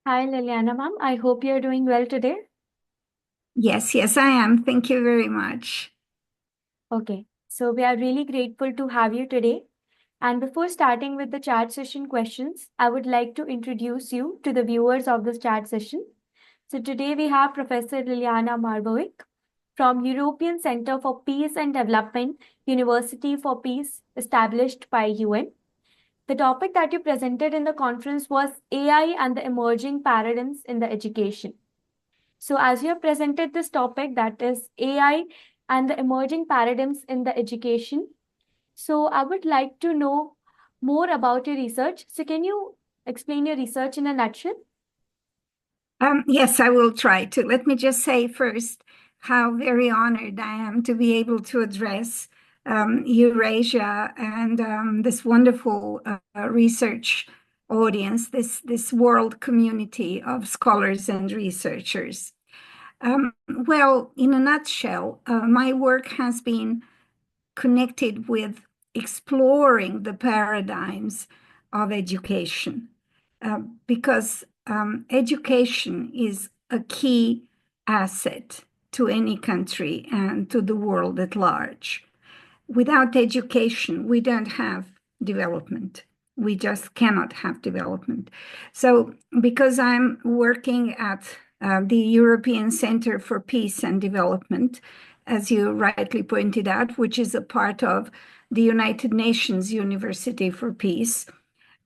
Hi, Ljiljana ma'am. I hope you're doing well today. Yes, I am. Thank you very much. Okay, so we are really grateful to have you today. And before starting with the chat session questions, I would like to introduce you to the viewers of this chat session. So today we have Professor Ljiljana Markovic from European Center for Peace and Development, University for Peace, established by UN. The topic that you presented in the conference was AI and the emerging paradigms in the education. So, as you have presented this topic, that is AI and the emerging paradigms in the education. So, I would like to know more about your research. So, can you explain your research in a nutshell? Yes, I will try to. Let me just say first how very honored I am to be able to address Eurasia and this wonderful research audience, this world community of scholars and researchers. Well, in a nutshell, my work has been connected with exploring the paradigms of education, because education is a key asset to any country and to the world at large. Without education, we don't have development. We just cannot have development. So, because I'm working at the European Center for Peace and Development, as you rightly pointed out, which is a part of the United Nations University for Peace,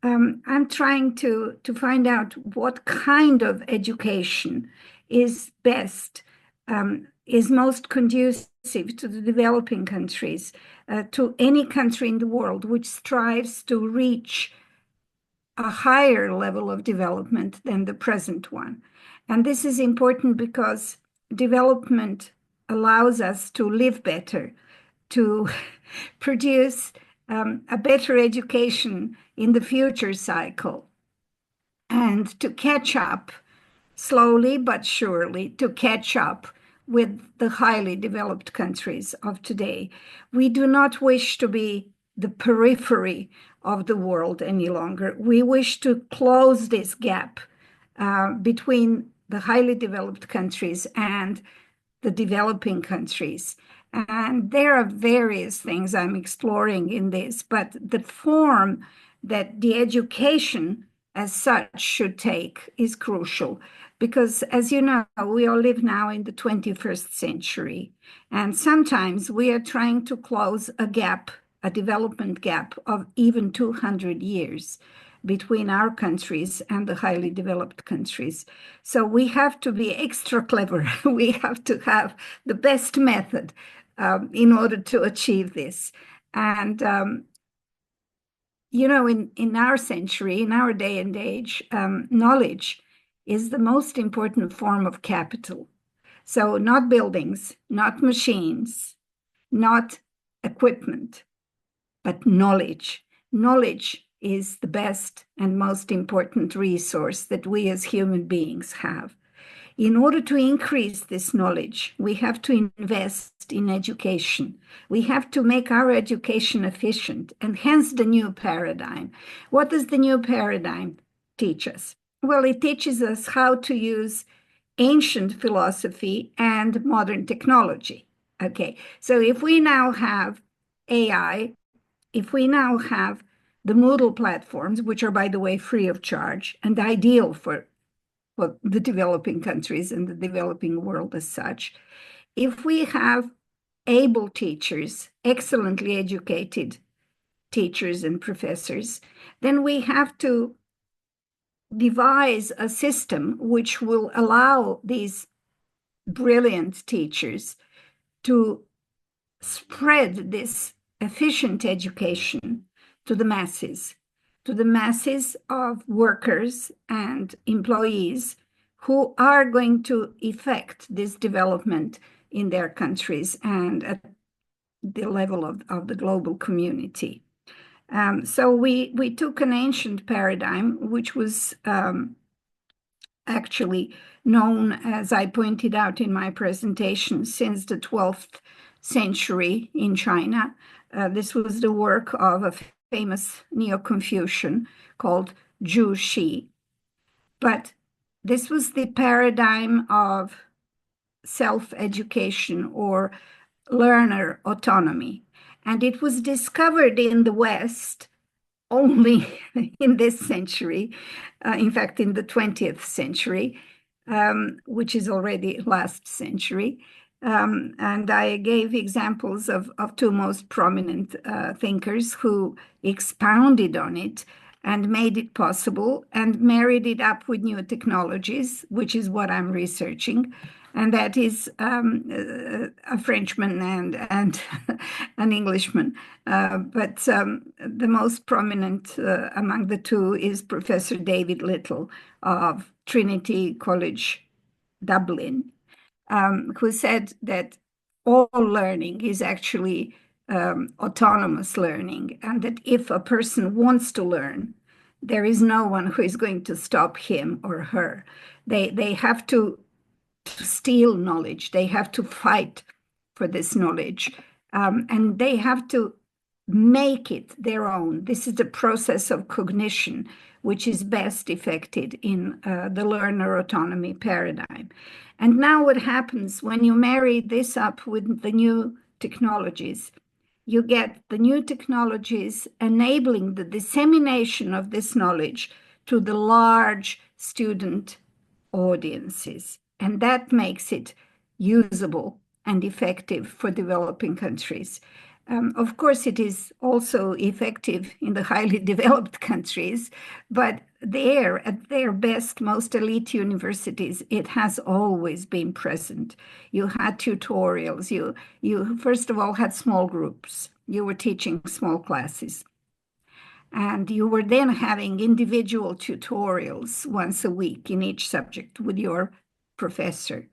I'm trying to find out what kind of education is best, is most conducive to the developing countries, to any country in the world which strives to reach a higher level of development than the present one. And this is important because development allows us to live better, to produce a better education in the future cycle, and to catch up slowly but surely, to catch up with the highly developed countries of today. We do not wish to be the periphery of the world any longer. We wish to close this gap between the highly developed countries and the developing countries. And there are various things I'm exploring in this, but the form that the education as such should take is crucial because, as you know, we all live now in the 21st century. And sometimes we are trying to close a gap, a development gap of even 200 years between our countries and the highly developed countries. So we have to be extra clever. We have to have the best method in order to achieve this. And, in our century, in our day and age, knowledge is the most important form of capital. So, not buildings, not machines, not equipment, but knowledge. Knowledge is the best and most important resource that we as human beings have. In order to increase this knowledge, we have to invest in education. We have to make our education efficient, and hence the new paradigm. What does the new paradigm teach us? Well, it teaches us how to use ancient philosophy and modern technology. Okay, so if we now have AI, if we now have the Moodle platforms, which are, by the way, free of charge and ideal for the developing countries and the developing world as such, if we have able teachers, excellently educated teachers and professors, then we have to devise a system which will allow these brilliant teachers to spread this efficient education to the masses of workers and employees who are going to effect this development in their countries and at the level of the global community. So we took an ancient paradigm, which was actually known, as I pointed out in my presentation, since the 12th century in China. This was the work of a famous Neo-Confucian called Zhu Xi. But this was the paradigm of self-education or learner autonomy. And it was discovered in the West only in this century, in fact, in the 20th century, which is already last century. And I gave examples of two most prominent thinkers who expounded on it and made it possible and married it up with new technologies, which is what I'm researching. And that is a Frenchman and an Englishman. But the most prominent among the two is Professor David Little of Trinity College, Dublin, who said that all learning is actually autonomous learning, and that if a person wants to learn, there is no one who is going to stop him or her. They have to steal knowledge. They have to fight for this knowledge, and they have to make it their own. This is the process of cognition, which is best effected in the learner autonomy paradigm. And now what happens when you marry this up with the new technologies? You get the new technologies enabling the dissemination of this knowledge to the large student audiences. And that makes it usable and effective for developing countries. Of course, it is also effective in the highly developed countries, but there, at their best, most elite universities, it has always been present. You had tutorials. You first of all had small groups. You were teaching small classes. And you were then having individual tutorials once a week in each subject with your professor.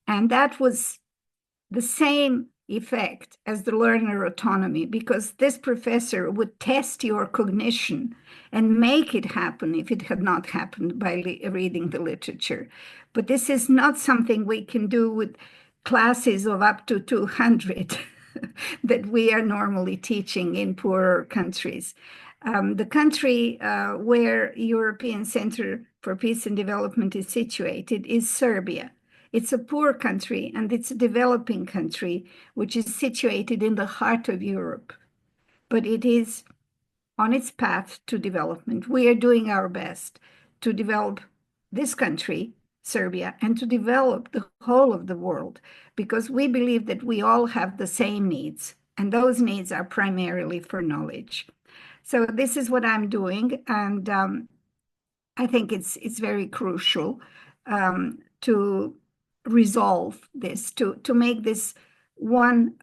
And that was the same effect as the learner autonomy, because this professor would test your cognition and make it happen if it had not happened by reading the literature. But this is not something we can do with classes of up to 200 that we are normally teaching in poorer countries. The country where European Center for Peace and Development is situated is Serbia. It's a poor country and it's a developing country, which is situated in the heart of Europe, but it is on its path to development. We are doing our best to develop this country, Serbia, and to develop the whole of the world, because we believe that we all have the same needs, and those needs are primarily for knowledge. So this is what I'm doing, and I think it's very crucial to resolve this, to make this one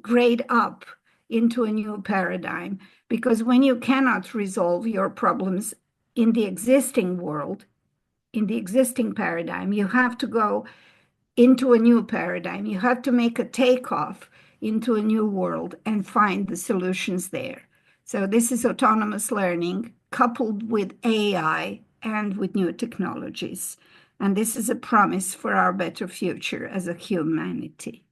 grade up into a new paradigm. Because when you cannot resolve your problems in the existing world, in the existing paradigm, you have to go into a new paradigm. You have to make a takeoff into a new world and find the solutions there. So this is autonomous learning coupled with AI and with new technologies. And this is a promise for our better future as a humanity.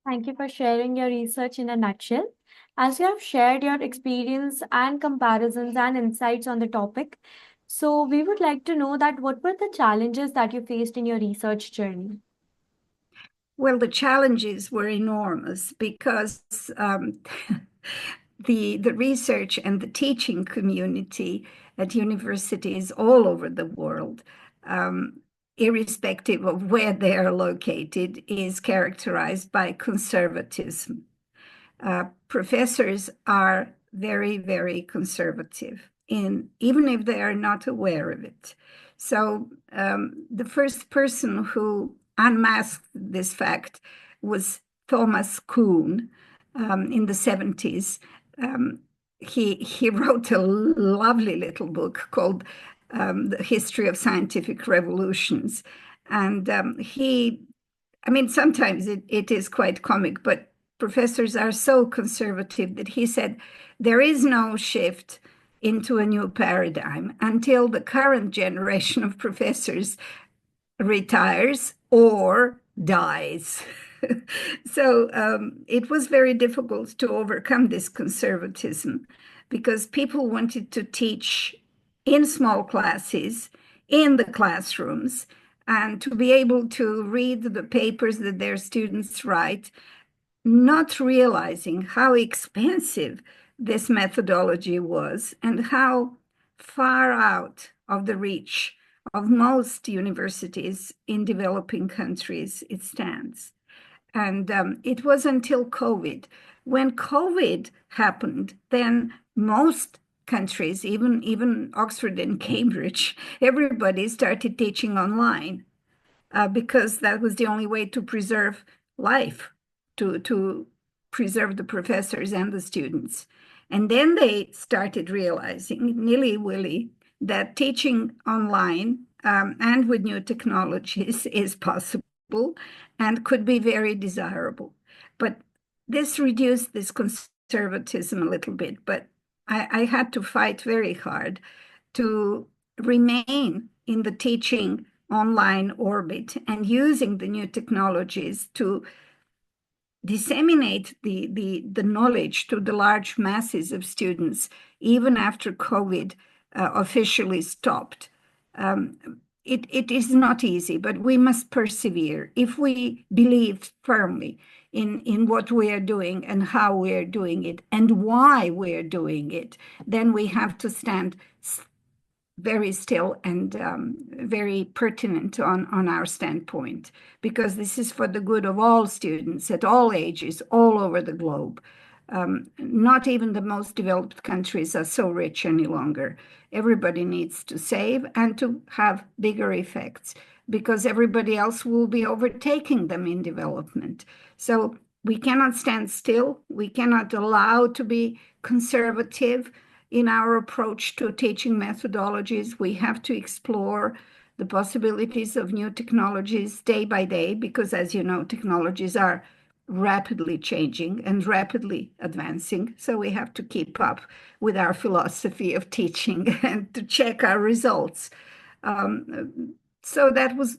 Thank you for sharing your research in a nutshell. As you have shared your experience and comparisons and insights on the topic, so we would like to know that what were the challenges that you faced in your research journey? Well, the challenges were enormous because the research and the teaching community at universities all over the world, irrespective of where they are located, is characterized by conservatism. Professors are very, very conservative, even if they are not aware of it. So the first person who unmasked this fact was Thomas Kuhn in the 70s. He wrote a lovely little book called The History of Scientific Revolutions. And sometimes it is quite comic, but professors are so conservative that he said there is no shift into a new paradigm until the current generation of professors retires or dies. So it was very difficult to overcome this conservatism because people wanted to teach in small classes in the classrooms and to be able to read the papers that their students write, not realizing how expensive this methodology was and how far out of the reach of most universities in developing countries it stands. And it was until COVID. When COVID happened, then most countries, even Oxford and Cambridge, everybody started teaching online because that was the only way to preserve life, to preserve the professors and the students. And then they started realizing, nilly-willy, that teaching online and with new technologies is possible and could be very desirable. But this reduced this conservatism a little bit, but I had to fight very hard to remain in the teaching online orbit and using the new technologies to disseminate the knowledge to the large masses of students, even after COVID officially stopped. It is not easy, but we must persevere. If we believe firmly in what we are doing and how we are doing it and why we are doing it, then we have to stand very still and very pertinent on our standpoint, because this is for the good of all students at all ages, all over the globe. Not even the most developed countries are so rich any longer. Everybody needs to save and to have bigger effects, because everybody else will be overtaking them in development. So we cannot stand still. We cannot allow to be conservative in our approach to teaching methodologies. We have to explore the possibilities of new technologies day by day, because as you know, technologies are rapidly changing and rapidly advancing. So we have to keep up with our philosophy of teaching and to check our results. So that was,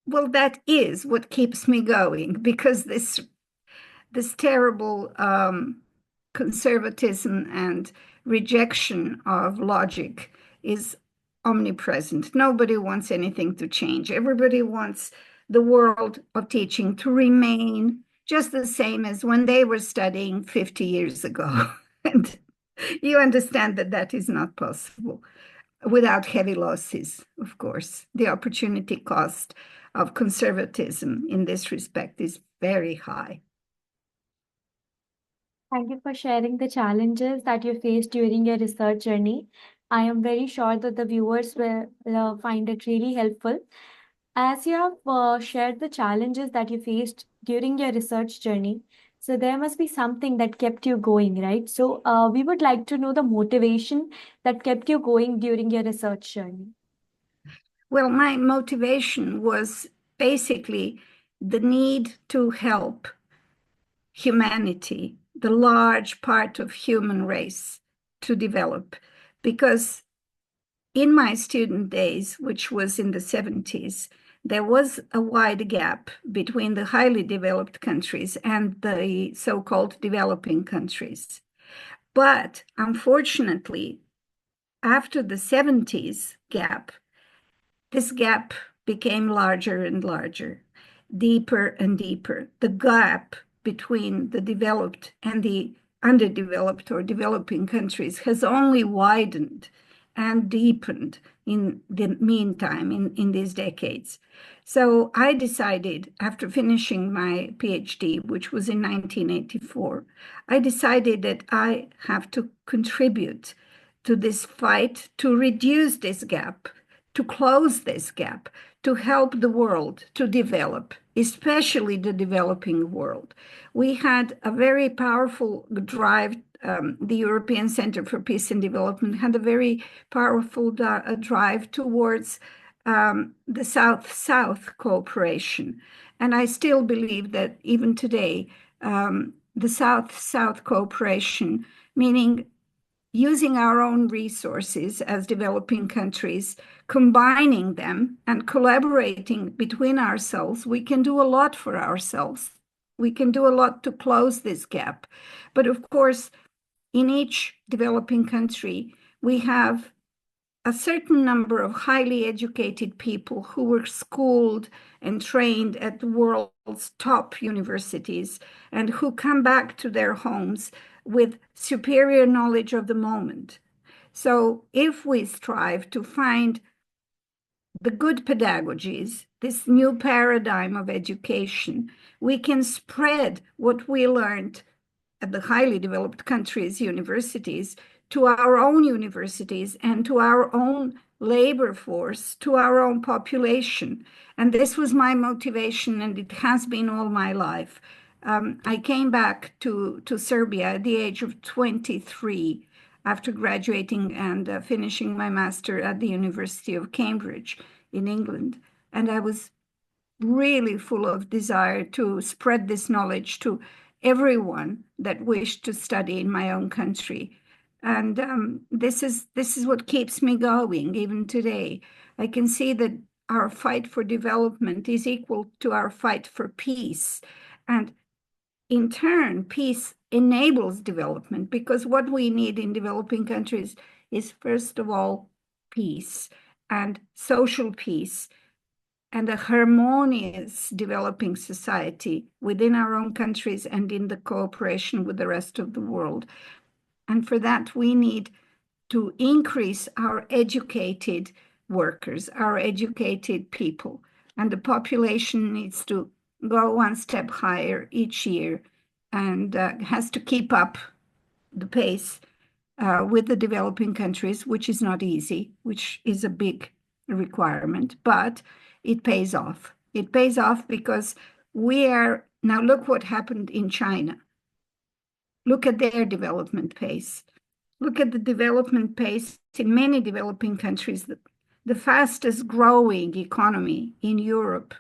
well, that is what keeps me going, because this terrible conservatism and rejection of logic is omnipresent. Nobody wants anything to change. Everybody wants the world of teaching to remain just the same as when they were studying 50 years ago. And you understand that that is not possible without heavy losses, of course. The opportunity cost of conservatism in this respect is very high. Thank you for sharing the challenges that you faced during your research journey. I am very sure that the viewers will find it really helpful. As you have shared the challenges that you faced during your research journey, so there must be something that kept you going, right? So we would like to know the motivation that kept you going during your research journey. Well, my motivation was basically the need to help humanity, the large part of human race, to develop. Because in my student days, which was in the 70s, there was a wide gap between the highly developed countries and the so-called developing countries. But unfortunately, after the 70s gap, this gap became larger and larger, deeper and deeper. The gap between the developed and the underdeveloped or developing countries has only widened and deepened in the meantime, in these decades. So I decided, after finishing my PhD, which was in 1984, I decided that I have to contribute to this fight to reduce this gap, to close this gap, to help the world to develop, especially the developing world. We had a very powerful drive. The European Center for Peace and Development had a very powerful drive towards the South-South cooperation. And I still believe that even today, the South-South cooperation, meaning using our own resources as developing countries, combining them and collaborating between ourselves, we can do a lot for ourselves. We can do a lot to close this gap. But of course, in each developing country, we have a certain number of highly educated people who were schooled and trained at the world's top universities and who come back to their homes with superior knowledge of the moment. So if we strive to find the good pedagogies, this new paradigm of education, we can spread what we learned at the highly developed countries' universities to our own universities and to our own labor force, to our own population. And this was my motivation, and it has been all my life. I came back to Serbia at the age of 23 after graduating and finishing my master at the University of Cambridge in England. And I was really full of desire to spread this knowledge to everyone that wished to study in my own country. And this is what keeps me going even today. I can see that our fight for development is equal to our fight for peace. And in turn, peace enables development, because what we need in developing countries is, first of all, peace and social peace and a harmonious developing society within our own countries and in the cooperation with the rest of the world. And for that, we need to increase our educated workers, our educated people. And the population needs to go one step higher each year and has to keep up the pace with the developing countries, which is not easy, which is a big requirement, but it pays off. It pays off because now look what happened in China. Look at their development pace. Look at the development pace in many developing countries. The fastest growing economy in Europe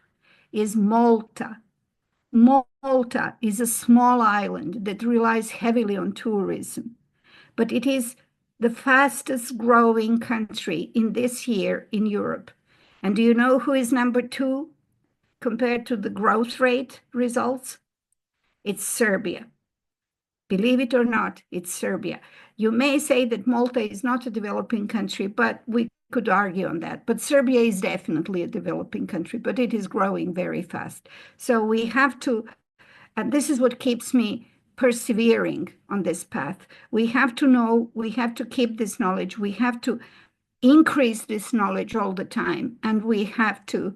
is Malta. Malta is a small island that relies heavily on tourism, but it is the fastest growing country in this year in Europe. And do you know who is number two compared to the growth rate results? It's Serbia. Believe it or not, it's Serbia. You may say that Malta is not a developing country, but we could argue on that. But Serbia is definitely a developing country, but it is growing very fast. So we have to, and this is what keeps me persevering on this path. We have to know, we have to keep this knowledge, we have to increase this knowledge all the time, and we have to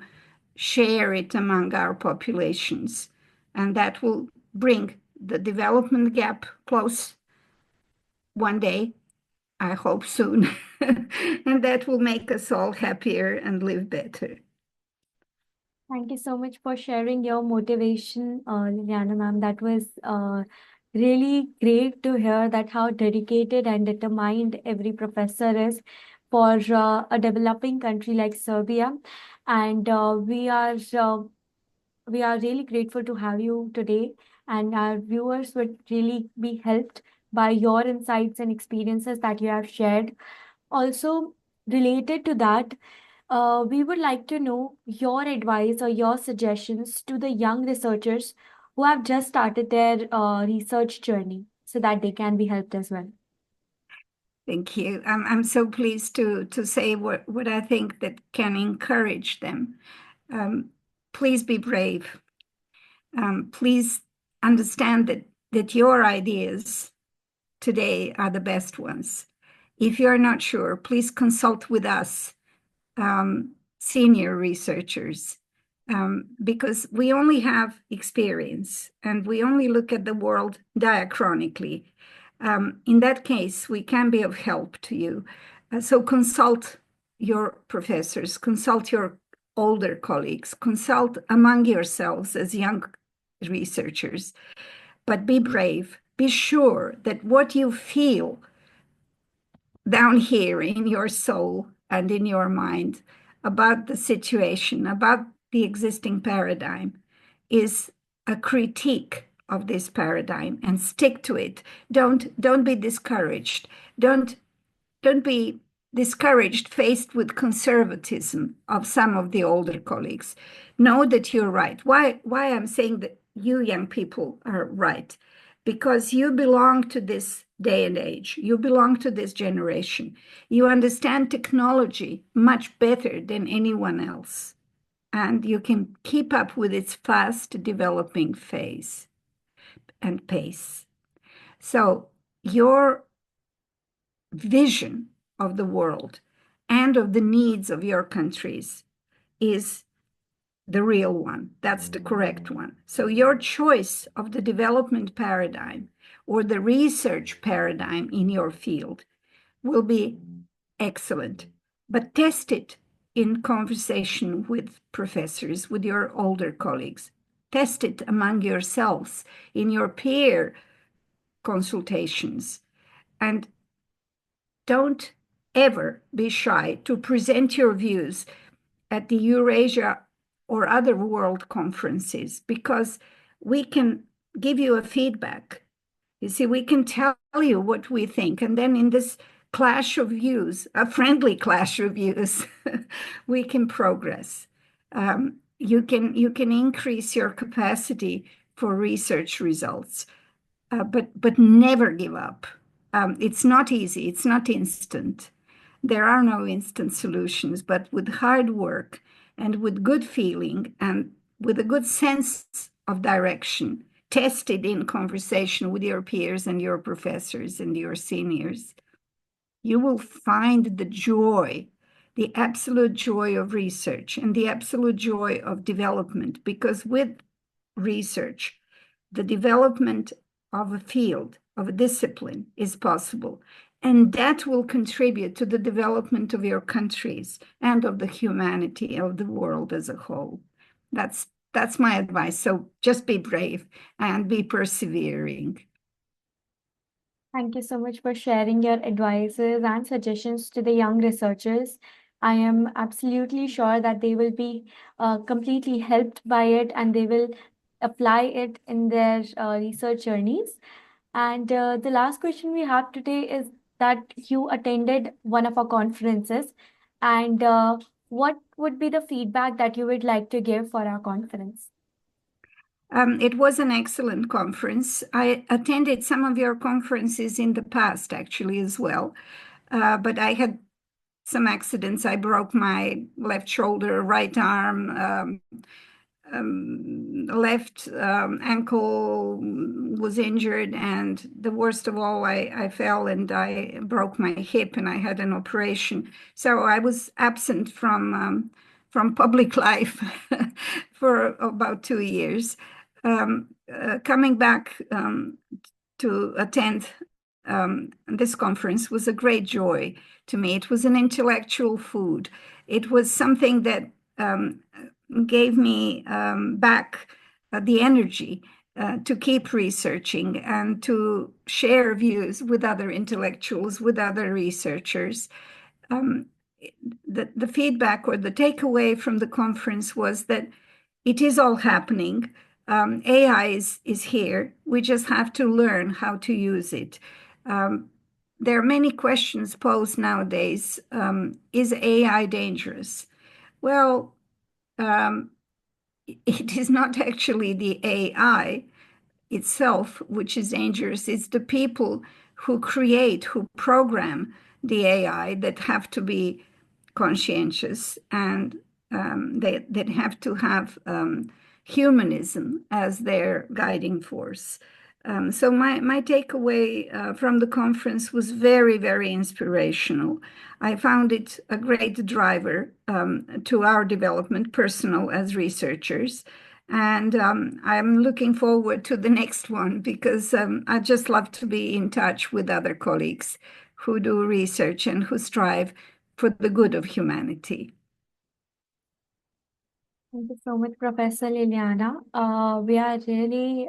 share it among our populations. And that will bring the development gap close one day, I hope soon, and that will make us all happier and live better. Thank you so much for sharing your motivation, Ljiljana ma'am. That was really great to hear that how dedicated and determined every professor is for a developing country like Serbia. And we are really grateful to have you today, and our viewers would really be helped by your insights and experiences that you have shared. Also, related to that, we would like to know your advice or your suggestions to the young researchers who have just started their research journey so that they can be helped as well. Thank you. I'm so pleased to say what I think that can encourage them. Please be brave. Please understand that your ideas today are the best ones. If you're not sure, please consult with us, senior researchers, because we only have experience and we only look at the world diachronically. In that case, we can be of help to you. So consult your professors, consult your older colleagues, consult among yourselves as young researchers, but be brave. Be sure that what you feel down here in your soul and in your mind about the situation, about the existing paradigm, is a critique of this paradigm, and stick to it. Don't be discouraged. Don't be discouraged faced with conservatism of some of the older colleagues. Know that you're right. Why I'm saying that you young people are right. because you belong to this day and age. You belong to this generation. You understand technology much better than anyone else, and you can keep up with its fast developing phase and pace. So your vision of the world and of the needs of your countries is the real one. That's the correct one. So your choice of the development paradigm or the research paradigm in your field will be excellent, but test it in conversation with professors, with your older colleagues. Test it among yourselves in your peer consultations. And don't ever be shy to present your views at the Eurasia or other world conferences, because we can give you a feedback. You see, we can tell you what we think. And then in this clash of views, a friendly clash of views, we can progress. You can increase your capacity for research results, but never give up. It's not easy. It's not instant. There are no instant solutions, but with hard work and with good feeling and with a good sense of direction, tested in conversation with your peers and your professors and your seniors, you will find the joy, the absolute joy of research and the absolute joy of development, because with research, the development of a field, of a discipline is possible. And that will contribute to the development of your countries and of the humanity of the world as a whole. That's my advice. So just be brave and be persevering. Thank you so much for sharing your advices and suggestions to the young researchers. I am absolutely sure that they will be completely helped by it and they will apply it in their research journeys. And the last question we have today is that you attended one of our conferences, and what would be the feedback that you would like to give for our conference? It was an excellent conference. I attended some of your conferences in the past, actually, as well. But I had some accidents. I broke my left shoulder, right arm, left ankle was injured, and the worst of all, I fell and I broke my hip, and I had an operation. So I was absent from public life for about 2 years. Coming back to attend this conference was a great joy to me. It was an intellectual food. It was something that gave me back the energy to keep researching and to share views with other intellectuals, with other researchers. The feedback or the takeaway from the conference was that it is all happening. AI is here. We just have to learn how to use it. There are many questions posed nowadays. Is AI dangerous? Well, it is not actually the AI itself which is dangerous. It's the people who create, who program the AI that have to be conscientious, and that have to have humanism as their guiding force. So my takeaway from the conference was very, very inspirational. I found it a great driver to our development, personal as researchers. And I'm looking forward to the next one, because I just love to be in touch with other colleagues who do research and who strive for the good of humanity. Thank you so much, Professor Ljiljana. We are really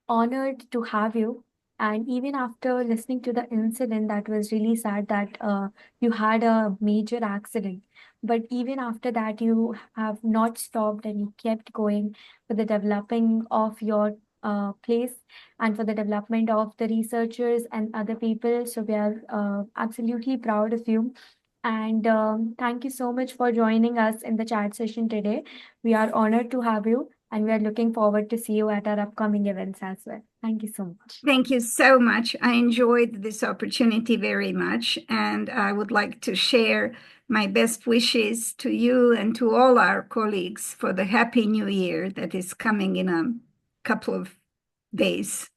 honored to have you. And even after listening to the incident, that was really sad that you had a major accident. But even after that, you have not stopped and you kept going for the developing of your place and for the development of the researchers and other people. So we are absolutely proud of you. And thank you so much for joining us in the chat session today. We are honored to have you. And we are looking forward to see you at our upcoming events as well. Thank you so much. Thank you so much. I enjoyed this opportunity very much, and I would like to share my best wishes to you and to all our colleagues for the Happy New Year that is coming in a couple of days.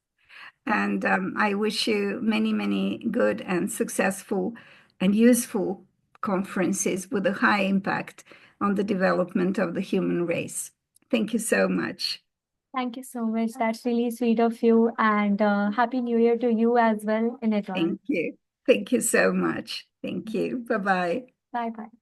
And I wish you many, many good and successful and useful conferences with a high impact on the development of the human race. Thank you so much. Thank you so much. That's really sweet of you. And Happy New Year to you as well in advance. Thank you. Thank you so much. Thank you. Bye-bye. Bye bye.